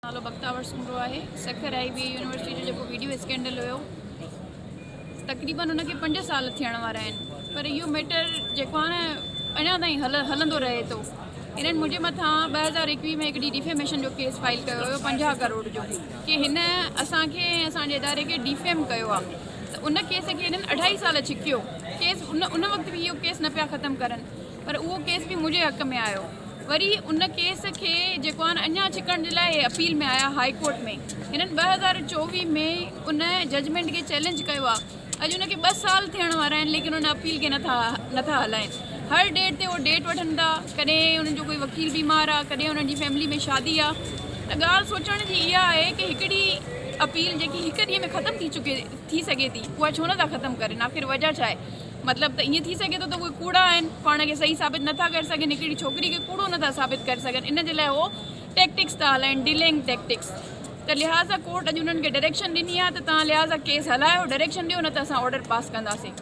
नालो बख्तावर सुमरो आहे। Sukkur IBA university जो वीडियो स्कैंडल हुयो, तकरीबन उनखे 5 साल थियण वारा आहिनि, पर इहो मैटर जेको आहे न अञा ताईं हलंदो रहे थो। इन्हनि मुंहिंजे मथां 2021 में हिकिड़ी डिफेमेशन जो केस फाइल कयो हुयो 50 करोड़ जो, कि हिन असांखे असांजे इदारे खे डिफेम कयो आहे। त उन केस खे हिननि 2.5 साल छिकियो केस। उन वक़्तु बि इहो केस न पिया ख़तमु करनि, पर उहो केस बि मुंहिंजे हक़ में आयो। वरी उन केस खे जेको आहे न अञा छिकण जे लाइ अपील में आया हाई कोर्ट में। हिननि 2024 में उन जजमेंट खे चैलेंज कयो आहे। अॼु उनखे 2 साल थियण वारा आहिनि, लेकिन उन अपील खे नथा हलाइनि। हर डेट ते उहो डेट वठनि था, कॾहिं उन्हनि जो कोई वकील बीमार आहे, कॾहिं उन्हनि जी फैमिली में शादी आहे। त ॻाल्हि सोचण जी इहा आहे कि हिकिड़ी अपील जेकी 1 ॾींहं में ख़तमु थी सघे थी, उहा छो नथा ख़तमु करनि? आख़िर वजह छा आहे? मतिलबु त ईअं थी सघे थो त उहे कूड़ा आहिनि, पाण खे सही साबित नथा करे सघनि, हिकिड़ी छोकिरी खे कूड़ो नथा साबित करे सघनि। इन जे लाइ उहो टैक्टिक्स था हलाइनि, डिलेइंग टैक्टिक्स। त लिहाज़ा कोर्ट अॼु उन्हनि खे डायरेक्शन ॾिनी आहे त तव्हां लिहाज़ा केस हलायो, डायरेक्शन ॾियो, न त असां ऑर्डर पास कंदासीं।